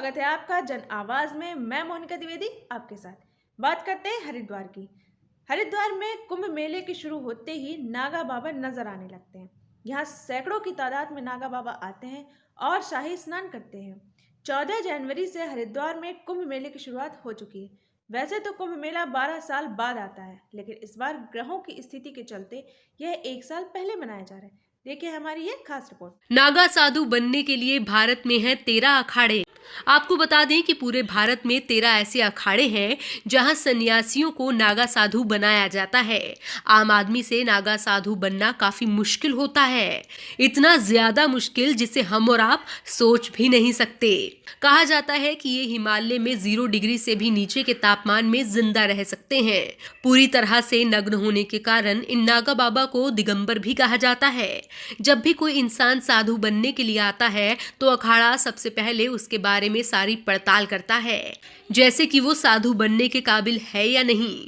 स्वागत है आपका जन आवाज में। मैं मोनिका द्विवेदी आपके साथ बात करते हैं हरिद्वार की। हरिद्वार में कुंभ मेले के शुरू होते ही नागा बाबा नजर आने लगते हैं। यहाँ सैकड़ों की तादाद में नागा बाबा आते हैं और शाही स्नान करते हैं। 14 जनवरी से हरिद्वार में कुंभ मेले की शुरुआत हो चुकी है। वैसे तो कुंभ मेला 12 साल बाद आता है, लेकिन इस बार ग्रहों की स्थिति के चलते यह 1 साल पहले मनाया जा रहा है। देखिए हमारी ये खास रिपोर्ट। नागा साधु बनने के लिए भारत में है 13 अखाड़े। आपको बता दें कि पूरे भारत में 13 ऐसे अखाड़े हैं जहां सन्यासियों को नागा साधु बनाया जाता है। आम आदमी से नागा साधु बनना काफी मुश्किल होता है, इतना ज्यादा मुश्किल जिसे हम और आप सोच भी नहीं सकते। कहा जाता है कि ये हिमालय में 0 डिग्री से भी नीचे के तापमान में जिंदा रह सकते हैं। पूरी तरह से नग्न होने के कारण इन नागा बाबा को दिगंबर भी कहा जाता है। जब भी कोई इंसान साधु बनने के लिए आता है तो अखाड़ा सबसे पहले उसके बारे में सारी पड़ताल करता है, जैसे कि वो साधु बनने के काबिल है या नहीं।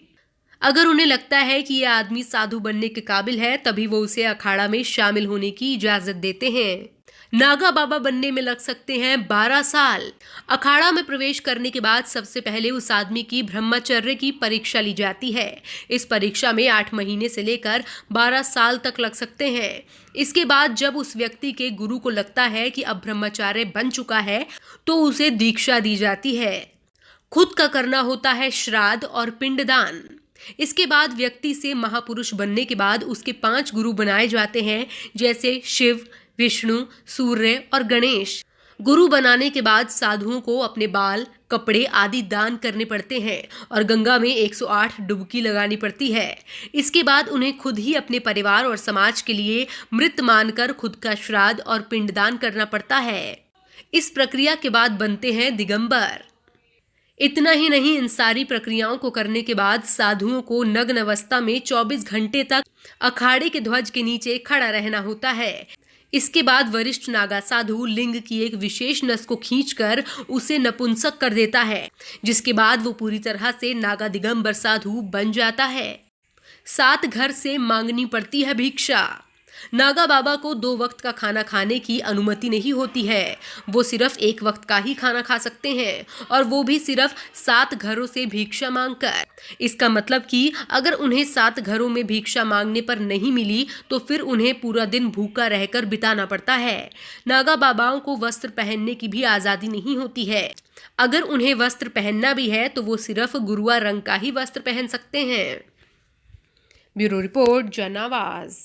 अगर उन्हें लगता है कि यह आदमी साधु बनने के काबिल है, तभी वो उसे अखाड़ा में शामिल होने की इजाजत देते हैं। नागा बाबा बनने में लग सकते हैं 12 साल। अखाड़ा में प्रवेश करने के बाद सबसे पहले उस आदमी की ब्रह्मचर्य की परीक्षा ली जाती है। इस परीक्षा में 8 महीने से लेकर 12 साल तक लग सकते हैं। इसके बाद जब उस व्यक्ति के गुरु को लगता है कि अब ब्रह्मचार्य बन चुका है, तो उसे दीक्षा दी जाती है। खुद का करना होता है श्राद्ध और पिंडदान। इसके बाद व्यक्ति से महापुरुष बनने के बाद उसके 5 गुरु बनाए जाते हैं, जैसे शिव, विष्णु, सूर्य और गणेश। गुरु बनाने के बाद साधुओं को अपने बाल, कपड़े आदि दान करने पड़ते हैं और गंगा में 108 डुबकी लगानी पड़ती है। इसके बाद उन्हें खुद ही अपने परिवार और समाज के लिए मृत मानकर खुद का श्राद्ध और पिंडदान करना पड़ता है। इस प्रक्रिया के बाद बनते हैं दिगंबर। इतना ही नहीं, इन सारी प्रक्रियाओं को करने के बाद साधुओं को नग्न अवस्था में 24 घंटे तक अखाड़े के ध्वज के नीचे खड़ा रहना होता है। इसके बाद वरिष्ठ नागा साधु लिंग की एक विशेष नस को खींचकर उसे नपुंसक कर देता है, जिसके बाद वो पूरी तरह से नागा दिगंबर साधु बन जाता है। 7 घर से मांगनी पड़ती है भिक्षा। नागा बाबा को 2 वक्त का खाना खाने की अनुमति नहीं होती है। वो सिर्फ 1 वक्त का ही खाना खा सकते हैं, और वो भी सिर्फ 7 घरों से भिक्षा मांगकर। इसका मतलब कि अगर उन्हें 7 घरों में भिक्षा मांगने पर नहीं मिली तो फिर उन्हें पूरा दिन भूखा रहकर बिताना पड़ता है। नागा बाबाओं को वस्त्र पहनने की भी आजादी नहीं होती है। अगर उन्हें वस्त्र पहनना भी है तो वो सिर्फ गुरुआ रंग का ही वस्त्र पहन सकते हैं। ब्यूरो रिपोर्ट, जन आवाज।